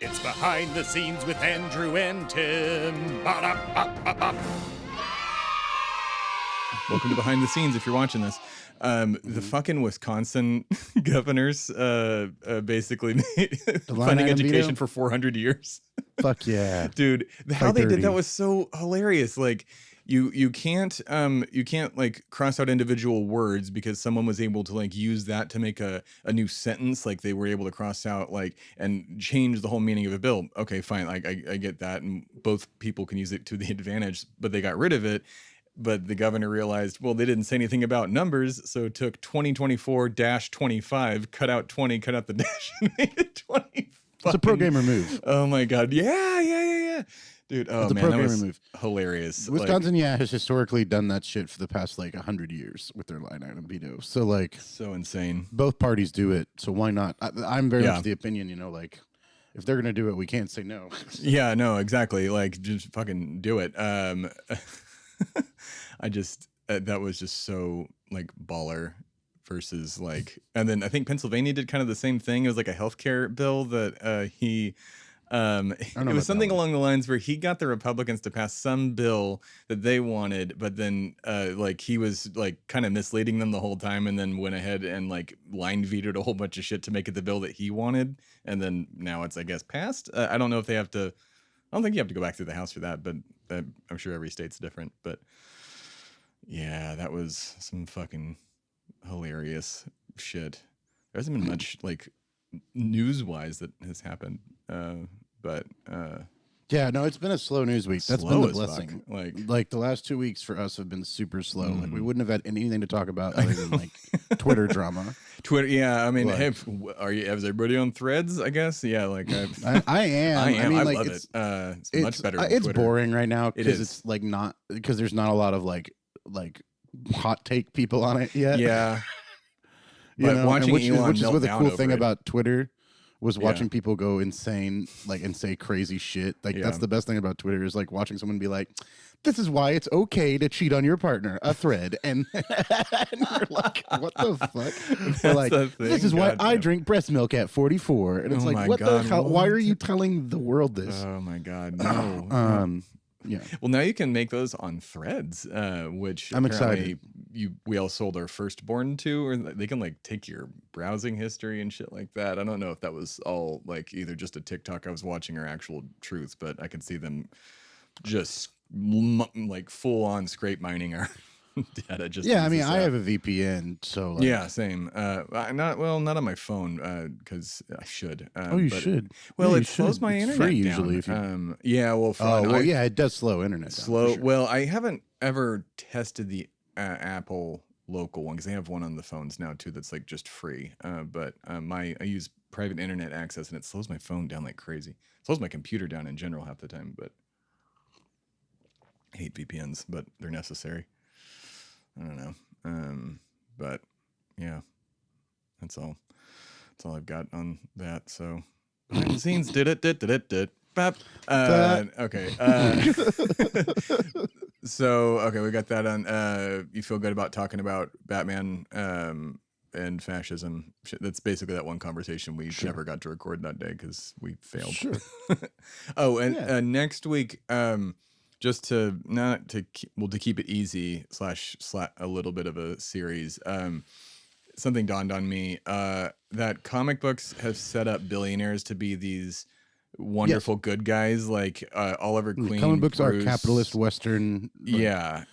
It's Behind the Scenes with Andrew and Tim. Ba-da-ba-ba-ba. Welcome to Behind the Scenes if you're watching this. The fucking Wisconsin governors basically made funding education for 400 years. Fuck yeah. Dude, how they did that was so hilarious. Like you can't like cross out individual words because someone was able to like use that to make a new sentence. Like they were able to cross out like and change the whole meaning of a bill. Okay, fine. Like I get that. And both people can use it to the advantage, but they got rid of it. But the governor realized, well, they didn't say anything about numbers, so took 2024-25, cut out 20, cut out the dash, and made it 20. It's a pro gamer move. Oh my god, yeah, dude. Oh it's man, a pro that gamer was move. Hilarious. Wisconsin, has historically done that shit for the past like 100 years with their line item veto. So like, so insane. Both parties do it, so why not? I'm very much the opinion, like, if they're gonna do it, we can't say no. Yeah, no, exactly. Like, just fucking do it. I just that was just so like baller versus like, and then I think Pennsylvania did kind of the same thing. It was like a healthcare bill that it was something along the lines where he got the Republicans to pass some bill that they wanted, but then like he was like kind of misleading them the whole time, and then went ahead and like line vetoed a whole bunch of shit to make it the bill that he wanted, and then now it's I guess passed. I don't know if they have to. I don't think you have to go back through the House for that, but I'm sure every state's different. But yeah, that was some fucking hilarious shit. There hasn't been much like news-wise that has happened, but yeah, no, it's been a slow news week. That's been the blessing. Fuck. Like the last 2 weeks for us have been super slow. Like we wouldn't have had anything to talk about other than like Twitter drama. Twitter, yeah. I mean, like, hey, is everybody on Threads? I guess, yeah. Like I am. I mean, like, love it. It's much better. It's Twitter. boring right now because it's like not because there's not a lot of like hot take people on it yet. Yeah. But watching which is Elon what the cool thing it. about Twitter was watching people go insane, like, and say crazy shit. Like that's the best thing about Twitter is like watching someone be like, "This is why it's okay to cheat on your partner." A thread, and, and you're like, "What the fuck?" They're like, "This is why I drink breast milk at 44," and it's like, "What the hell? Why are you telling the world this?" Oh my god, no. Yeah. Well, now you can make those on Threads, which I'm excited. We all sold our firstborn to, or they can like take your browsing history and shit like that. I don't know if that was all like either just a TikTok I was watching or actual truth, but I could see them just like full on scrape mining our data. Just I mean, I have a VPN, so like, yeah, same. Not on my phone because I should. You should. Well, yeah, it slows my internet free down. usually. If you... yeah, well, it does slow internet. Slow. Sure. Well, I haven't ever tested the Apple local one because they have one on the phones now too that's like just free. But I use private internet access and it slows my phone down like crazy. It slows my computer down in general half the time. But I hate VPNs, but they're necessary. I don't know. But yeah, that's all I've got on that. So behind the scenes, did. Bap. Okay. So, okay, we got that on. You feel good about talking about Batman and fascism. That's basically that one conversation we never got to record that day because we failed. Sure. Oh, and next week, just to keep it easy / a little bit of a series. Something dawned on me that comic books have set up billionaires to be these wonderful good guys like Oliver Queen. Comic books are capitalist Western. I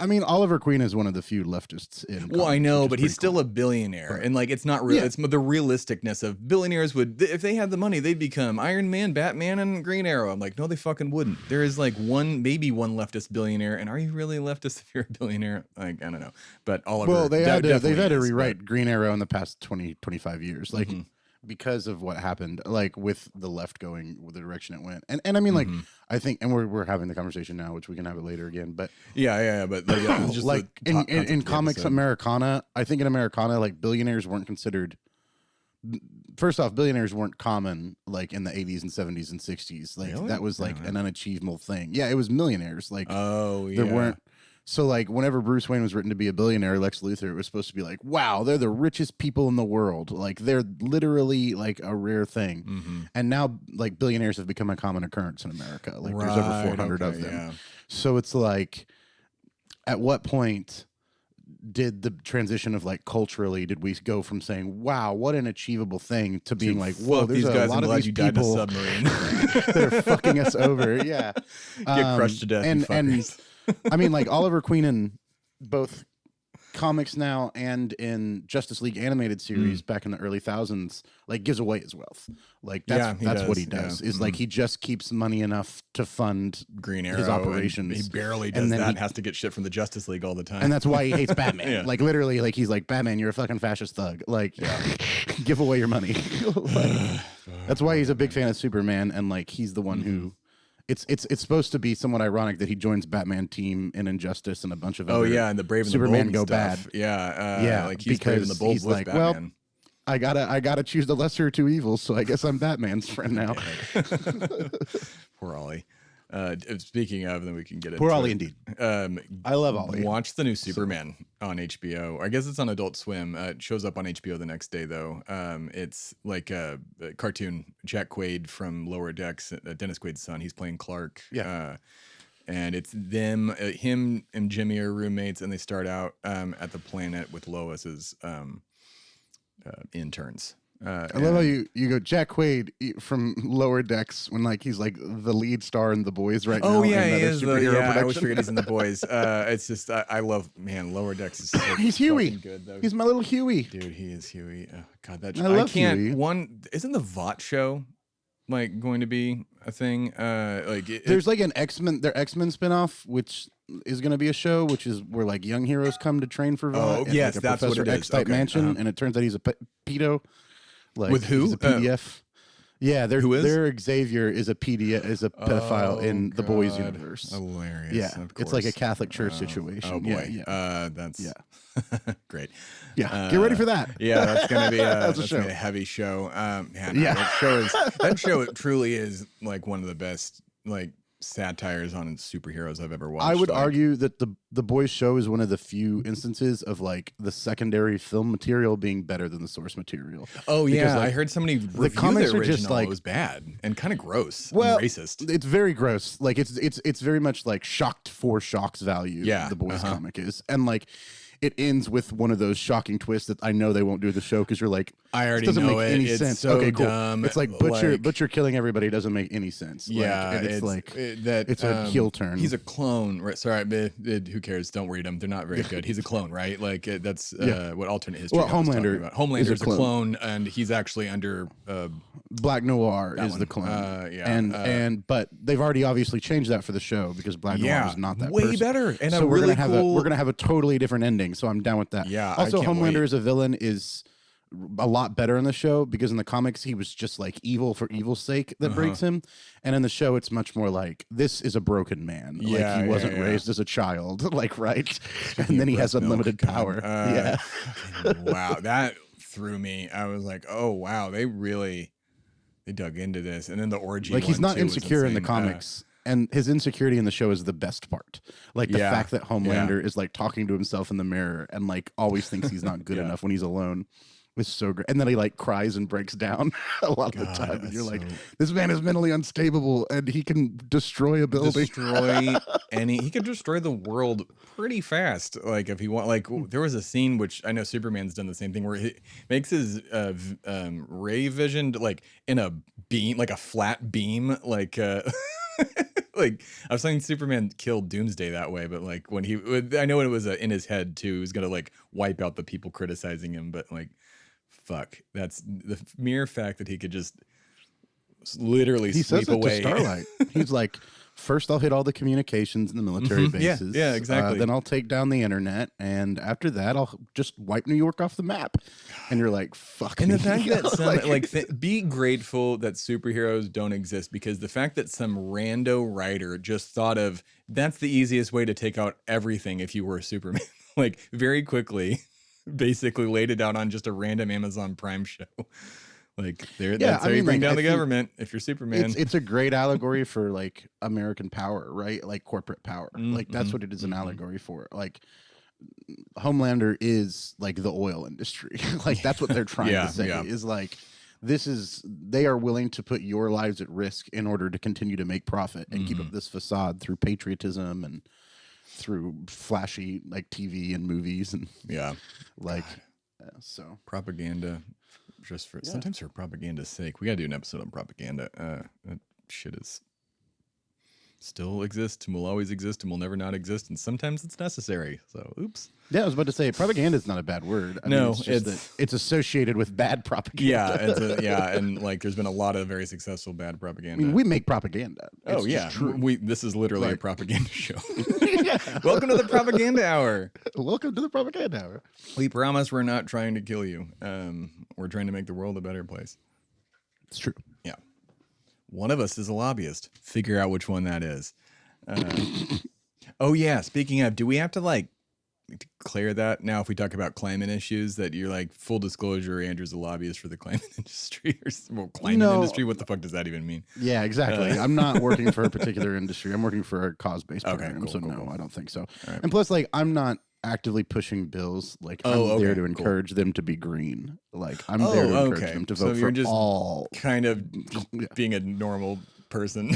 mean, Oliver Queen is one of the few leftists in. Well, I know, but he's still a billionaire, and like it's not real. It's the realisticness of billionaires would, if they had the money, they'd become Iron Man, Batman, and Green Arrow. I'm like, no, they fucking wouldn't. There is like maybe one leftist billionaire, and are you really a leftist if you're a billionaire? Like, I don't know, but Oliver. Well, they've had to rewrite Green Arrow in the past 25 years, like. Mm-hmm. Because of what happened, like with the left going the direction it went, and I mean, like I think, and we're having the conversation now, which we can have it later again. But but just like in comics Americana, I think in Americana, like billionaires weren't considered. First off, billionaires weren't common like in the 80s and 70s and 60s. Like that was like an unachievable thing. Yeah, it was millionaires. Like there weren't. So like whenever Bruce Wayne was written to be a billionaire, Lex Luthor, it was supposed to be like, wow, they're the richest people in the world. Like they're literally like a rare thing. And now like billionaires have become a common occurrence in America. Like there's over 400 of them. Yeah. So it's like, at what point did the transition of like culturally did we go from saying, wow, what an achievable thing, to being like, whoa, there's these guys, a lot of these people submarine. that are fucking us over. Yeah. Get crushed to death. And I mean, like Oliver Queen in both comics now and in Justice League animated series back in the early thousands, like gives away his wealth. Like that's what he does. Is like he just keeps money enough to fund Green Arrow, his operations. He barely does that. And has to get shit from the Justice League all the time. And that's why he hates Batman. Yeah. Like literally, like he's like, Batman, you're a fucking fascist thug. Like, give away your money. Like, that's why he's a big fan of Superman, and like he's the one who. It's supposed to be somewhat ironic that he joins Batman team in Injustice and a bunch of other and the Brave and Superman the go Bold stuff. bad. Yeah, like he's Brave and the Bold he's with like, Batman. well, I gotta choose the lesser of two evils, so I guess I'm Batman's friend now. Poor Ollie. Speaking of, then we can get into Poor Ollie, it. indeed. I love Ollie. Watch the new Superman on HBO. I guess it's on Adult Swim. It shows up on HBO the next day, though. It's like a cartoon. Jack Quaid from Lower Decks, Dennis Quaid's son. He's playing Clark. Yeah. And it's them, him and Jimmy are roommates, and they start out at the planet with Lois as interns. I love how you go Jack Quaid from Lower Decks when like he's like the lead star in The Boys right now. Oh yeah, he is. I always forget he's in The Boys. It's just I love, man, Lower Decks is so he's Huey. Good though. He's my little Huey. Dude, he is Huey. Oh god, that I love Huey. Isn't the Vought show like going to be a thing? There's like an X-Men, their X-Men spinoff, which is going to be a show, which is where like young heroes come to train for Vought. Oh yes, like that's Professor what it X is. type Okay. mansion, and it turns out he's a pedo. Like, with who? He's a PDF. Yeah, who is? their Xavier is a pedophile in the Boys universe. Hilarious. Yeah, it's like a Catholic Church situation. Oh boy, yeah. That's great. Yeah, get ready for that. Yeah, that's gonna be That's a show. Gonna be a heavy show. Man, Yeah. that show truly is like one of the best like satires on superheroes I've ever watched. I would like, argue that the Boys show is one of the few instances of like the secondary film material being better than the source material. Oh yeah, Because, like, I heard somebody review comics the are original. just, like- It was bad and kind of gross. Well, and racist. It's very gross. Like it's very much like shocked for shock's value. Yeah, the Boys comic is, and like it ends with one of those shocking twists that I know they won't do the show because you're like, I already this doesn't know make it. any It's sense. so Okay, cool. dumb. It's like Butcher killing everybody doesn't make any sense. Yeah, like, and it's like that. it's a heel turn. He's a clone, right? Sorry, who cares? Don't read them. They're not very good. He's a clone, right? Like that's what alternate history. Well, I was talking Homelander about. Homelander's is a clone. and he's actually under. Black Noir is one. the clone. Yeah, But they've already obviously changed that for the show because Black Noir is not that way person. better. And so a we're really we're gonna have a totally different ending. So I'm down with that. Yeah, I Also, can't Homelander wait. as a villain is a lot better in the show because in the comics he was just like evil for evil's sake that breaks him, and in the show it's much more like this is a broken man. Yeah, like he wasn't yeah. raised as a child, like right, and then he has unlimited power. Yeah. Wow, that threw me. I was like, oh wow, they dug into this, and then the orgy. Like he's one, not too, was insecure in the insane. comics. And his insecurity in the show is the best part. Like the fact that Homelander is like talking to himself in the mirror and like always thinks he's not good enough when he's alone is so great. And then he like cries and breaks down a lot of the time. And you're like, this man is mentally unstable and he can destroy a building. He could destroy the world pretty fast. Like if he want, like there was a scene which I know Superman's done the same thing where he makes his ray vision like in a beam, like a flat beam, like like I was saying Superman killed Doomsday that way, but like when I know it was in his head too, he was gonna like wipe out the people criticizing him, but like fuck, that's the mere fact that he could just literally he sweep says it away. to Starlight. He's like, first I'll hit all the communications in the military bases. Yeah, exactly. Then I'll take down the internet, and after that I'll just wipe New York off the map. And you're like, fuck. And me. the fact that be grateful that superheroes don't exist, because the fact that some rando writer just thought of that's the easiest way to take out everything if you were a Superman, like very quickly, basically laid it out on just a random Amazon Prime show. Like that's how you bring down the government if you're Superman. It's a great allegory for like American power, right? Like corporate power. Like that's what it is an allegory for. Like Homelander is like the oil industry. Like that's what they're trying to say is like they are willing to put your lives at risk in order to continue to make profit and keep up this facade through patriotism and through flashy like TV and movies and so propaganda. Just for sometimes for propaganda's sake, we gotta do an episode on propaganda. That shit is still exists and will always exist and will never not exist, and sometimes it's necessary. So, oops. Yeah, I was about to say propaganda is not a bad word. I mean, it's just that it's associated with bad propaganda. And like there's been a lot of very successful bad propaganda. I mean, we make propaganda. It's true. This is literally a propaganda show. Welcome to the propaganda hour. Welcome to the propaganda hour. We promise we're not trying to kill you. We're trying to make the world a better place. It's true. Yeah. One of us is a lobbyist. Figure out which one that is. Oh yeah. Speaking of, do we have to like declare that now if we talk about claimant issues that you're like full disclosure Andrew's a lobbyist for the claimant industry or claimant industry? What the fuck does that even mean? Yeah, exactly. I'm not working for a particular industry. I'm working for a cause-based program. Cool, so cool, no, cool. I don't think so. Right. And plus like I'm not actively pushing bills. Like I'm there to encourage them to be green. Like I'm there to encourage them to vote so you're for just all kind of being a normal person.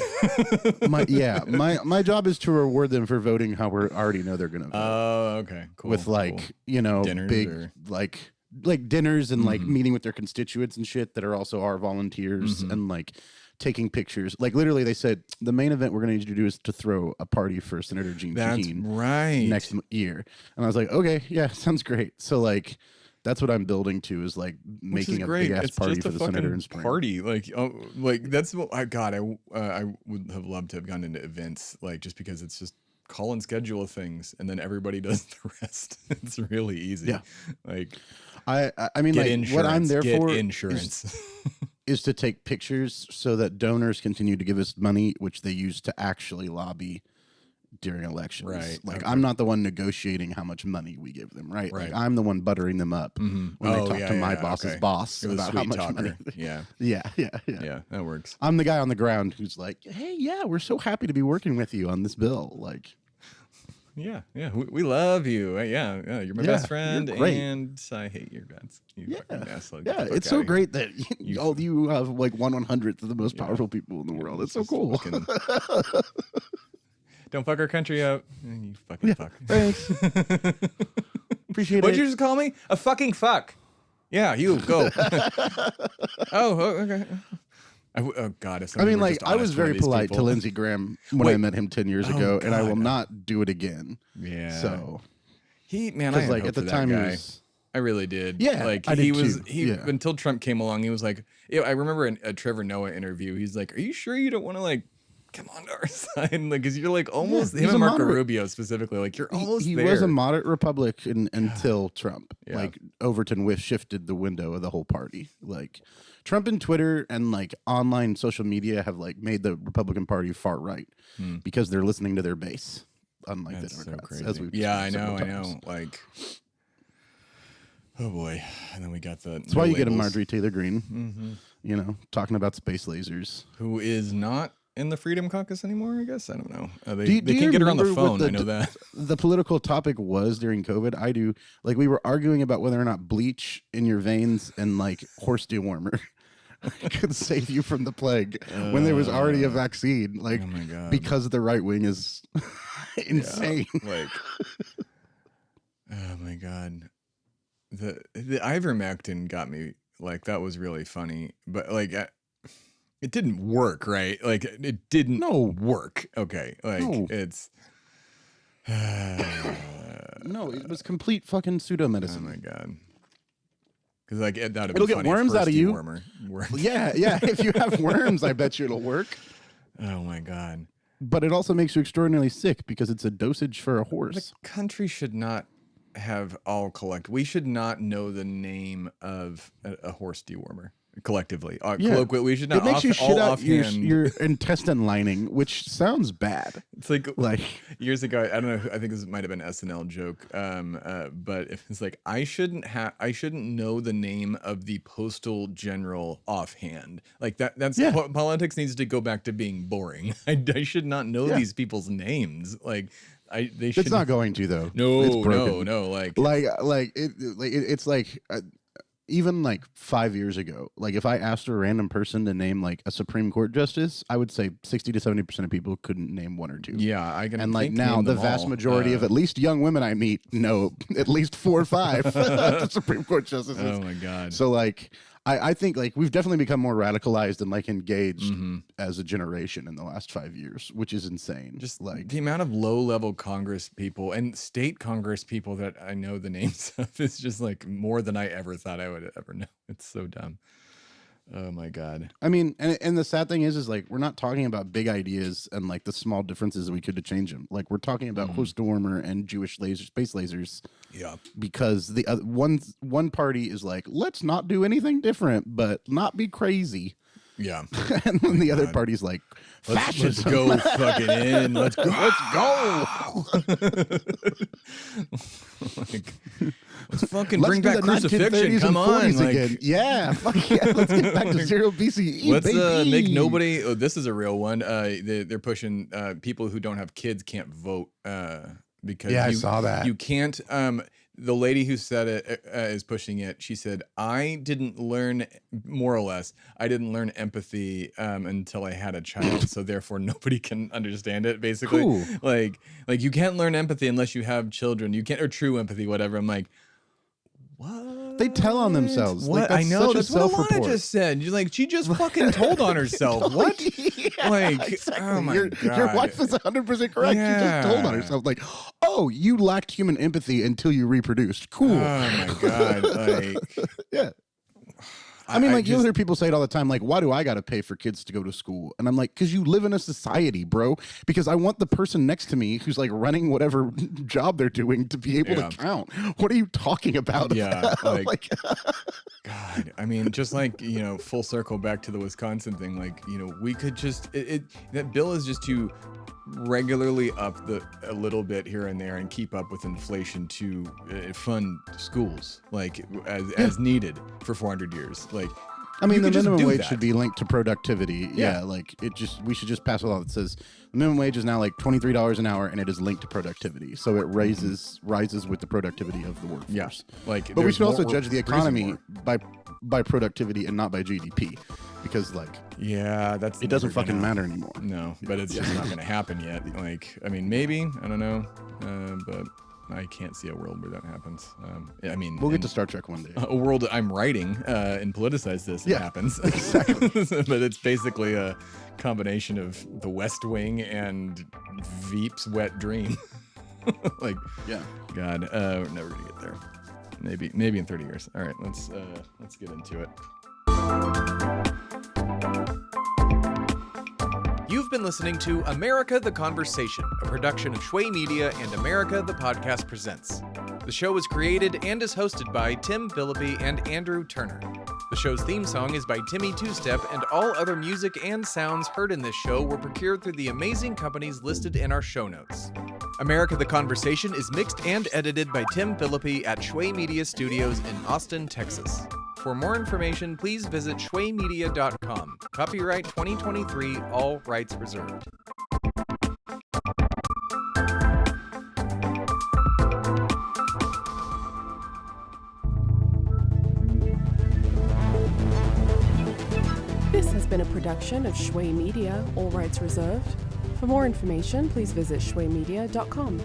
my job is to reward them for voting how we already know they're gonna vote. Oh, okay, cool. With like dinners big like dinners and like meeting with their constituents and shit that are also our volunteers and like taking pictures. Like literally, they said the main event we're gonna need you to do is to throw a party for Senator Jean Shaheen next year. And I was like, okay, yeah, sounds great. So like. That's what I'm building to is like making a big ass party for the senator in spring. Party, like that's what I would have loved to have gone into events like just because it's just call and schedule things and then everybody does the rest. It's really easy. Yeah, like I mean like what I'm there for insurance is to take pictures so that donors continue to give us money, which they use to actually lobby during elections. Right. Like I'm not the one negotiating how much money we give them, right? Like I'm the one buttering them up when they talk to my boss's boss about how much money. Yeah, that works. I'm the guy on the ground who's like, hey, yeah, we're so happy to be working with you on this bill. Like, yeah, we love you. Yeah, you're my best friend, and I hate your guts. You fucking asshole. Yeah, it's so great that you have like 1/100th of the most powerful people in the world. It's so cool. Don't fuck our country up. You fucking fuck. Thanks. Appreciate it. What'd you just call me? A fucking fuck. Yeah, you go. Okay. Oh God! I mean, like I was very polite to Lindsey Graham when I met him 10 years ago, and I will not do it again. Yeah. So I had like hope at the for that time guy. I really did. Yeah, like I he did was. too. Until Trump came along, he was like, I remember a Trevor Noah interview. He's like, "Are you sure you don't want to like?" Come on to our side, like, because you're like almost him and Marco Rubio specifically, like you're almost he there. was a moderate Republican until Trump. Like Overton shifted the window of the whole party. Like Trump and Twitter and like online social media have like made the Republican Party far right because they're listening to their base, unlike the Democrats. So as we've I know. Like, oh boy, and then we got the. That's why you get a Marjorie Taylor Greene. You know, talking about space lasers. Who is not in the Freedom Caucus anymore, I guess. I don't know. They can't get her on the phone. I know that. The political topic was during COVID. I do. Like, we were arguing about whether or not bleach in your veins and, like, horse dewormer could save you from the plague when there was already a vaccine. Like, oh my God. Because the right wing is insane. Like, oh, my God. The ivermectin got me. Like, that was really funny. But, like... It didn't work, right? Like it didn't work. Okay, like it's no, it was complete fucking pseudomedicine. Oh my God! Because like it'll get worms out of you. Yeah. If you have worms, I bet you it'll work. Oh my God! But it also makes you extraordinarily sick because it's a dosage for a horse. The country should not have all collect. We should not know the name of a horse dewormer. collectively. Colloquially, we should not. It makes you shit out offhand. your intestine lining, which sounds bad. It's like years ago. I don't know. I think this might have been an SNL joke. But it's like I shouldn't know the name of the postal general offhand. Like that's politics needs to go back to being boring. I should not know these people's names. Like. They should. It's not going to though. No, it's broken. no. It's like even like 5 years ago. Like if I asked a random person to name like a Supreme Court justice, I would say 60 to 70% of people couldn't name one or two. Yeah, I can. And like now, the vast majority of at least young women I meet know at least 4 or 5 Supreme Court justices. Oh my god. So like. I think like we've definitely become more radicalized and like engaged as a generation in the last 5 years, which is insane. Just like the amount of low-level Congress people and state Congress people that I know the names of is just like more than I ever thought I would ever know. It's so dumb. Oh my god. I mean, and the sad thing is like we're not talking about big ideas and like the small differences we could to change them. Like we're talking about host warmer and Jewish space lasers. Yeah. Because the one party is like, let's not do anything different, but not be crazy. Yeah. And then the other party's like, let's go fucking in. Let's go. Like, let's fucking bring back crucifixion. Come on. Like, again. Yeah. Fuck yeah. Let's get back to 0 BCE. Let's baby. make nobody. Oh, this is a real one. They're pushing people who don't have kids can't vote because I saw that. You can't. The lady who said it is pushing it. She said, I didn't learn, more or less, I didn't learn empathy until I had a child. So therefore nobody can understand it, basically. Cool. Like you can't learn empathy unless you have children. You can't, or true empathy, whatever. I'm like, what? They tell on themselves. What? Like, I know. That's what self-report. Alana just said. You're like, she just fucking told on herself. What? Yeah, like, exactly. oh my God. Your wife is 100% correct. Yeah. She just told on herself. Like, oh, you lacked human empathy until you reproduced. Cool. Oh my God. Like, yeah. I mean, like, you'll hear people say it all the time, like, why do I got to pay for kids to go to school? And I'm like, because you live in a society, bro. Because I want the person next to me who's, like, running whatever job they're doing to be able to count. What are you talking about? Yeah. Like God. I mean, just like, you know, full circle back to the Wisconsin thing, like, you know, we could just, that bill is just to regularly up a little bit here and there and keep up with inflation to fund schools, like, as needed for 400 years. Like, I mean, the minimum wage should be linked to productivity. Yeah, like we should just pass a law that says the minimum wage is now like $23 an hour, and it is linked to productivity. So it rises with the productivity of the workforce. Yeah, like, but we should also judge the economy by productivity and not by GDP, because like it doesn't fucking matter anymore. No, but it's just not going to happen yet. Like, I mean, maybe, I don't know, but I can't see a world where that happens. I mean, we'll get to Star Trek one day. A world that I'm writing and politicize this. It happens. Exactly. But it's basically a combination of The West Wing and Veep's Wet Dream. Like, yeah, God, we're never gonna get there. Maybe in 30 years. All right, let's get into it. You've been listening to America the Conversation, a production of Shway Media and America the Podcast Presents. The show is created and is hosted by Tim Phillippe and Andrew Turner. The show's theme song is by Timmy Two Step, and all other music and sounds heard in this show were procured through the amazing companies listed in our show notes. America the Conversation is mixed and edited by Tim Phillippe at Shway Media Studios in Austin, Texas. For more information, please visit shwaymedia.com. Copyright 2023, all rights reserved. This has been a production of Shway Media, all rights reserved. For more information, please visit shwaymedia.com.